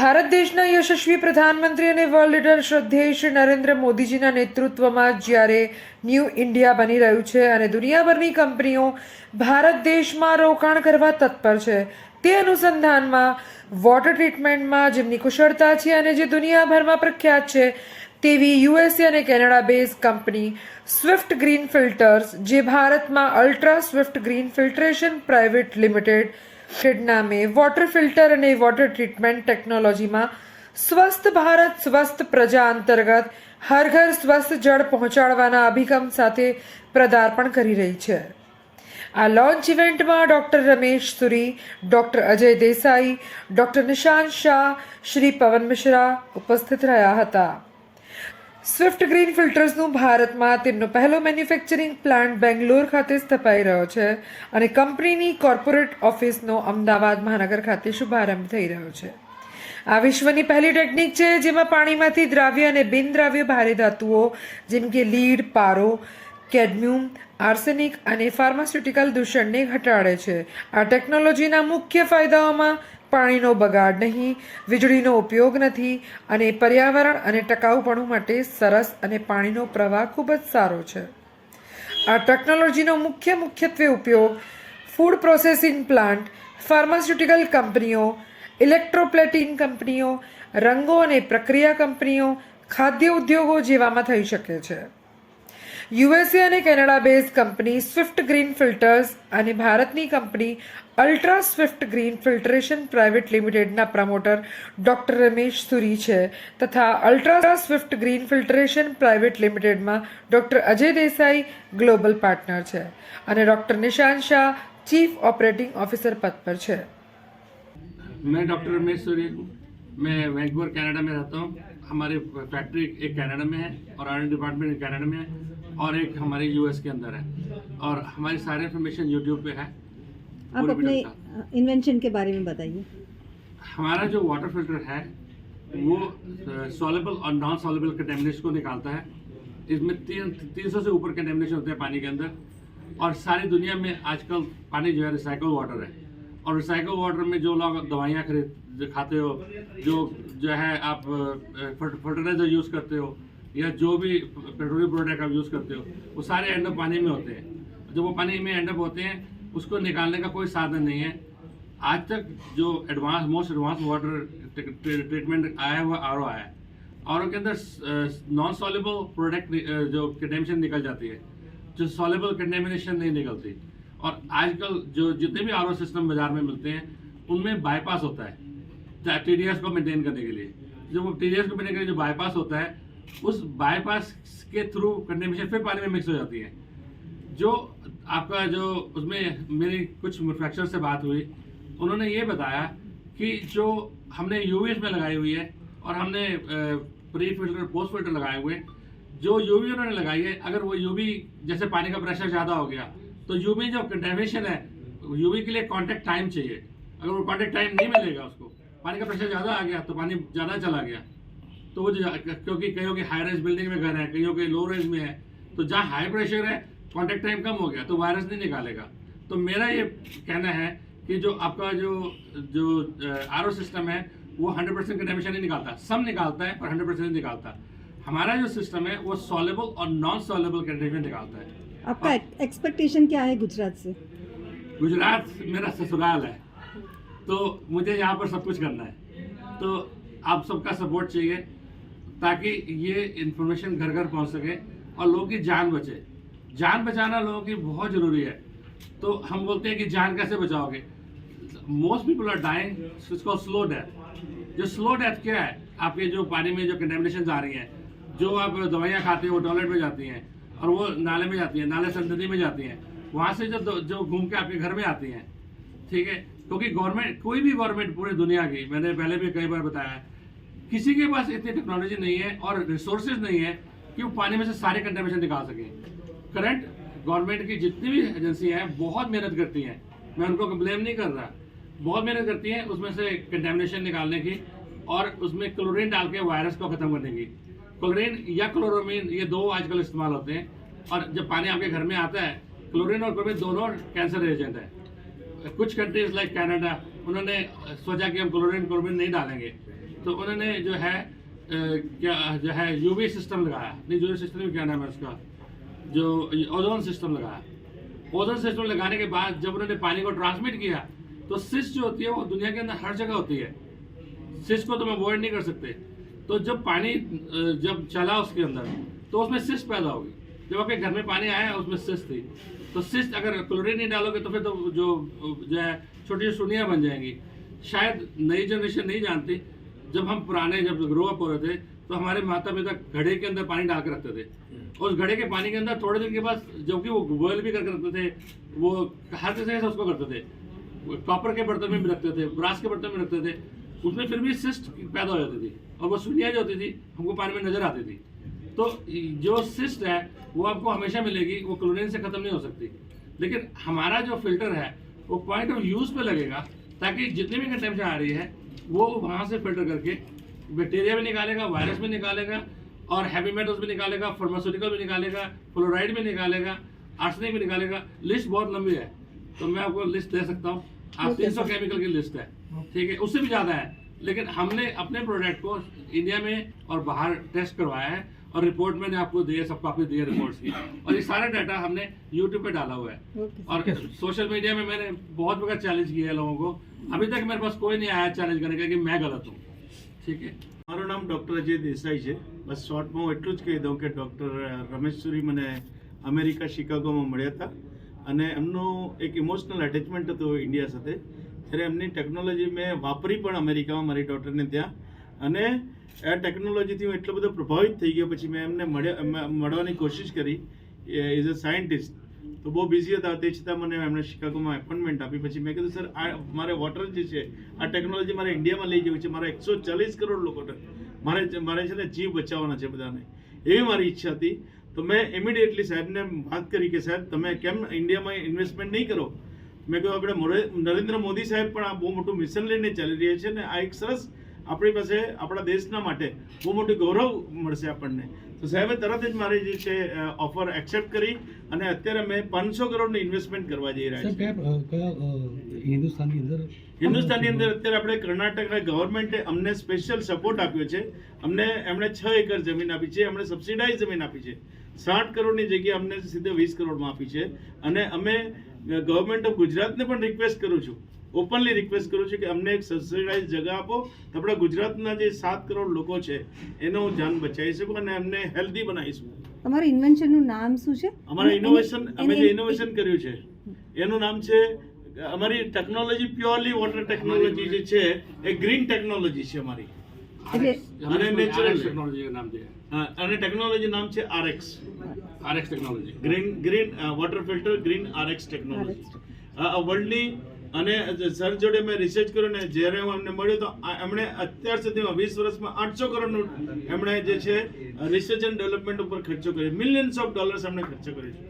ભારત દેશના યશસ્વી પ્રધાનમંત્રી અને વર્લ્ડ લીડર શ્રદ્ધેય શ્રી નરેન્દ્ર મોદીજીના નેતૃત્વમાં જ્યારે ન્યૂ ઇન્ડિયા બની રહ્યું છે અને દુનિયાભરની કંપનીઓ ભારત દેશમાં રોકાણ કરવા તત્પર છે, તે અનુસંધાનમાં વોટર ટ્રીટમેન્ટમાં જેમની કુશળતા છે અને જે દુનિયાભરમાં પ્રખ્યાત છે તેવી યુએસએ અને Canada base company Swift Green filters, જે ભારતમાં ultra Swift Green Filtration private limited નામે વોટર ફિલ્ટર અને વોટર ટ્રીટમેન્ટ ટેકનોલોજીમાં સ્વસ્થ ભારત સ્વસ્થ પ્રજા અંતર્ગત હર ઘર સ્વસ્થ જળ પહોંચાડવાના અભિગમ સાથે પદાર્પણ કરી રહી છે. આ લોન્ચ ઇવેન્ટમાં ડૉક્ટર રમેશ સુરી, ડૉક્ટર અજય દેસાઈ, ડૉક્ટર નિશાંત શાહ, શ્રી પવન મિશ્રા ઉપસ્થિત રહ્યા હતા. સ્વિફ્ટ ગ્રીન ફિલ્ટર્સનું ભારતમાં તેમનો પહેલો મેન્યુફેક્ચરિંગ પ્લાન્ટ બેંગ્લોર ખાતે સ્થપાઈ રહ્યો છે અને કંપનીની કોર્પોરેટ ઓફિસનો અમદાવાદ મહાનગર ખાતે શુભારંભ થઈ રહ્યો છે. આ વિશ્વની પહેલી ટેકનિક છે જેમાં પાણીમાંથી દ્રાવ્ય અને બિનદ્રાવ્ય ભારે ધાતુઓ જેમ કે લીડ, પારો, કેડમિયમ, આર્સેનિક અને ફાર્માસ્યુટિકલ દૂષણને ઘટાડે છે. આ ટેકનોલોજીના મુખ્ય ફાયદાઓમાં પાણીનો બગાડ નહીં, વીજળીનો ઉપયોગ નથી અને પર્યાવરણ અને ટકાઉપણું માટે સરસ અને પાણીનો પ્રવાહ ખૂબ જ સારો છે. આ ટેકનોલોજીનો મુખ્યત્વે ઉપયોગ ફૂડ પ્રોસેસિંગ પ્લાન્ટ, ફાર્માસ્યુટિકલ કંપનીઓ, ઇલેક્ટ્રોપ્લેટિંગ કંપનીઓ, રંગો અને પ્રક્રિયા કંપનીઓ, ખાદ્ય ઉદ્યોગો જેવામાં થઈ શકે છે. યુએસએ અને Canada base company Swift Green Filters અને ભારતની company Ultra Swift Green Filtration Private લિમિટેડના પ્રમોટર ડૉક્ટર રમેશ સુરી છે તથા Ultra Swift Green Filtration Private લિમિટેડમાં doctor Ajay Desai global partner છે અને doctor Nishant Shah chief operating officer પદ પર છે. मैं डॉक्टर रमेश सूरी हूँ. मैं वैंकूवर कनाडा में रहता हूँ. हमारी फैक्ट्री एक कनाडा में है और R&D डिपार्टमेंट एक कनाडा में है और एक हमारे यूएस के अंदर है और हमारी सारी इन्फॉर्मेशन यूट्यूब पे है. आप अपने इन्वेंशन के बारे में बताइए. हमारा जो वाटर फिल्टर है वो सॉलेबल और नॉन सॉलेबल कंटेमिनेशन को निकालता है. इसमें 300 से ऊपर कंटेमिनेशन होते हैं पानी के अंदर और सारी दुनिया में आजकल पानी जो है रिसाइकल वाटर है और रिसाइकल वाटर में जो लोग दवाइयाँ खाते हो, जो है आप फर्टिलाइजर यूज़ करते हो या जो भी पेट्रोलियम प्रोडक्ट आप यूज़ करते हो, वो सारे एंड अप पानी में होते हैं. जब वो पानी में एंड अप होते हैं उसको निकालने का कोई साधन नहीं है. आज तक जो मोस्ट एडवांस वाटर ट्रीटमेंट आया हुआ आर आया है. आर के अंदर नॉन सॉल्युबल प्रोडक्ट जो कंटेमिनेशन निकल जाती है, जो सॉल्युबल कंटेमिनेशन नहीं निकलती. और आजकल जो जितने भी आर सिस्टम बाजार में मिलते हैं उनमें बाईपास होता है TDS को मेंटेन करने के लिए. जो वो TDS को मेंटेन करने के लिए जो बाईपास होता है, उस बाईपास के थ्रू कंटेमिनेशन फिर पानी में मिक्स हो जाती है. जो आपका जो उसमें मेरी कुछ मैन्युफैक्चरर से बात हुई, उन्होंने ये बताया कि जो हमने यूवी में लगाई हुई है और हमने प्री फिल्टर पोस्ट फिल्टर लगाए हुए, जो यूवी उन्होंने लगाई है, अगर वो यूवी जैसे पानी का प्रेशर ज़्यादा हो गया तो यूवी जो कंटेमिनेशन है, यूवी के लिए कॉन्टेक्ट टाइम चाहिए. अगर वो कॉन्टेक्ट टाइम नहीं मिलेगा उसको, पानी का प्रेशर ज़्यादा आ गया तो पानी ज़्यादा चला गया तो वो क्योंकि कईयों के हाई रेंज बिल्डिंग में घर है, कईयों के लो रेंज में है, तो जहाँ हाई प्रेशर है कॉन्टेक्ट टाइम कम हो गया तो वायरस नहीं निकालेगा. तो मेरा ये कहना है कि जो आपका जो आरओ सिस्टम है वो 100% कंटेमिनेशन नहीं निकालता. सब निकालता है पर 100% नहीं निकालता. हमारा जो सिस्टम है वो सॉल्युबल और नॉन सॉल्युबल कंटेमिनेशन निकालता है. आपका एक्सपेक्टेशन क्या है गुजरात से? गुजरात मेरा ससुराल है तो मुझे यहाँ पर सब कुछ करना है. तो आप सबका सपोर्ट चाहिए ताकि ये इन्फॉर्मेशन घर घर पहुँच सके और लोगों की जान बचे. जान बचाना लोगों की बहुत ज़रूरी है. तो हम बोलते हैं कि जान कैसे बचाओगे. मोस्ट पीपल आर डाइंग, इसको स्लो डेथ. जो स्लो डेथ क्या है, आपके जो पानी में जो कंटेमिनेशन आ रही हैं, जो आप दवाइयाँ खाते हो वो टॉयलेट में जाती हैं और वो नाले में जाती हैं, नाले से नदी में जाती हैं, वहाँ से जो घूम के आपके घर में आती हैं. ठीक है, क्योंकि गवर्नमेंट, कोई भी गवर्नमेंट पूरी दुनिया की, मैंने पहले भी कई बार बताया है, किसी के पास इतनी टेक्नोलॉजी नहीं है और रिसोर्सेज नहीं है कि वो पानी में से सारे कंटेमिनेशन निकाल सकें. करंट गवर्नमेंट की जितनी भी एजेंसी हैं बहुत मेहनत करती हैं, मैं उनको ब्लेम नहीं कर रहा, बहुत मेहनत करती हैं उसमें से कंटेमिनेशन निकालने की और उसमें क्लोरीन डाल के वायरस को ख़त्म करने की. क्लोरीन या क्लोरोमीन ये दो आजकल इस्तेमाल होते हैं और जब पानी आपके घर में आता है, क्लोरीन और क्लोरीन दोनों कैंसर एजेंट है. कुछ कंट्रीज लाइक कनाडा, उन्होंने सोचा कि हम क्लोरीन नहीं डालेंगे तो उन्होंने जो है क्या जो है यूवी सिस्टम लगाया, नहीं यूवी सिस्टम में क्या नाम है उसका, जो ओजोन सिस्टम लगाया। ओजोन सिस्टम लगाने के बाद जब उन्होंने पानी को ट्रांसमिट किया तो सिस्ट जो होती है वो दुनिया के अंदर हर जगह होती है, सिस्ट को तो हम अवॉइड नहीं कर सकते। तो जब पानी जब चला उसके अंदर तो उसमें सिस्ट पैदा होगी। जब आपके घर में पानी आया उसमें सिस्ट थी, तो सिस्ट अगर क्लोरीन नहीं डालोगे तो फिर तो जो है छोटी छोटी सुनियाँ बन जाएंगी। शायद नई जनरेशन नहीं जानती, जब हम पुराने जब ग्रो अप हो रहे थे तो हमारे माता पिता घड़े के अंदर पानी डाल के रखते थे। उस घड़े के पानी के अंदर थोड़े दिन के बाद जबकि वो बॉयल भी करके रखते थे, वो हर जगह से उसको करते थे, कॉपर के बर्तन में भी रखते थे, ब्रास के बर्तन में रखते थे, उसमें फिर भी सिस्ट पैदा हो जाती थी और वो सुनिया जो होती थी हमको पानी में नजर आती थी। तो जो सिस्ट है वो आपको हमेशा मिलेगी, वो क्लोरीन से खत्म नहीं हो सकती। लेकिन हमारा जो फिल्टर है वो पॉइंट ऑफ यूज पे लगेगा, ताकि जितनी भी कंटेमिनेशन आ रही है वो वहाँ से फिल्टर करके बैक्टीरिया भी निकालेगा, वायरस भी निकालेगा और हैवी मेटल्स भी निकालेगा, फार्मास्यूटिकल भी निकालेगा, फ्लोराइड भी निकालेगा, आर्सेनिक भी निकालेगा। लिस्ट बहुत लंबी है, तो मैं आपको लिस्ट दे सकता हूँ। आप 300 केमिकल की लिस्ट है, ठीक है, उससे भी ज़्यादा है। लेकिन हमने अपने प्रोडक्ट को इंडिया में और बाहर टेस्ट करवाया है और रिपोर्ट मैंने आपको दी है, सब कॉपी दी है रिपोर्ट्स की, और ये सारा डाटा हमने यूट्यूब पे डाला हुआ है। और सोशल मीडिया में मैंने बहुत बड़ा चैलेंज किया है लोगों को, अभी तक मेरे पास कोई नहीं आया चैलेंज करने का कि मैं गलत हूँ, ठीक है। મારું નામ ડૉક્ટર અજય દેસાઈ છે। બસ શોર્ટમાં હું એટલું જ કહી દઉં કે ડૉક્ટર રમેશ સુરી મને અમેરિકા શિકાગોમાં મળ્યા હતા અને એમનું એક ઇમોશનલ અટેચમેન્ટ હતું ઇન્ડિયા સાથે, ત્યારે એમની ટેકનોલોજી મેં વાપરી પણ અમેરિકામાં મારી ડૉક્ટરને ત્યાં, અને આ ટેકનોલોજીથી હું એટલો બધો પ્રભાવિત થઈ ગયો। પછી મેં એમને મળવાની કોશિશ કરી એઝ અ સાયન્ટિસ્ટ, તો બહુ બિઝી હતા, તે છતાં મને એમણે શિકાગોમાં એપોઇન્ટમેન્ટ આપી। પછી મેં કીધું સર આ મારે વોટર જે છે આ ટેકનોલોજી મારે ઇન્ડિયામાં લઈ જવી છે, મારા 140 કરોડ લોકો મારે છે ને જીવ બચાવવાના છે બધાને, એવી મારી ઈચ્છા હતી। તો મેં ઇમિડિયેટલી સાહેબને વાત કરી કે સાહેબ તમે કેમ ઇન્ડિયામાં ઇન્વેસ્ટમેન્ટ નહીં કરો। મેં કહ્યું આપણે નરેન્દ્ર મોદી સાહેબ પણ આ બહુ મોટું મિશન લઈને ચાલી રહ્યા છે ને, આ એક સરસ આપણી પાસે આપણા દેશના માટે બહુ મોટું ગૌરવ મળશે આપણને। તો સાહેબે તરત જ મારી જે છે ઓફર એક્સેપ્ટ કરી અને અત્યારે મેં 500 કરોડની ઇન્વેસ્ટમેન્ટ કરવા જઈ રહ્યા છીએ। હિન્દુસ્તાનની અંદર અત્યારે આપણે કર્ણાટકના ગવર્મેન્ટે અમને સ્પેશિયલ સપોર્ટ આપ્યો છે। એમણે 6 એકર જમીન આપી છે, એમણે સબસિડાઇઝ જમીન આપી છે, 60 કરોડની જગ્યાએ અમને સીધે 20 કરોડમાં આપી છે। અને અમે ગવર્મેન્ટ ઓફ ગુજરાતને પણ રિક્વેસ્ટ કરું છું, ઓપનલી રિક્વેસ્ટ કરું છું કે અમને એક સબસિડાઇઝ જગ્યા આપો, તો આપણા ગુજરાતના જે 7 કરોડ લોકો છે એનો હું જાન બચાવી શકું અને એમને હેલ્ધી બનાવીશું। તમારું ઇન્વેન્શનનું નામ શું છે? અમારા ઇનોવેશન અમે જે ઇનોવેશન કર્યું છે એનું નામ છે, અમારી ટેકનોલોજી પ્યોરલી વોટર ટેકનોલોજી જે છે એ ગ્રીન ટેકનોલોજી છે અમારી, અને નેચરલ ટેકનોલોજી का नाम दिया है, હા, અને ટેકનોલોજી નામ છે RX technology, green water filter green RX technology. આ વર્લ્ડની, અને સર જોડે મેં રિસર્ચ કર્યું ને જ્યારે હું એમને મળ્યો તો એમણે અત્યાર સુધીમાં 20 વર્ષમાં 800 કરોડનું એમણે જે છે રિસર્ચ એન્ડ ડેવલપમેન્ટ ઉપર ખર્ચો કર્યો, મિલિયન્સ ઓફ ડોલર્સ એમણે ખર્ચો કર્યો છે।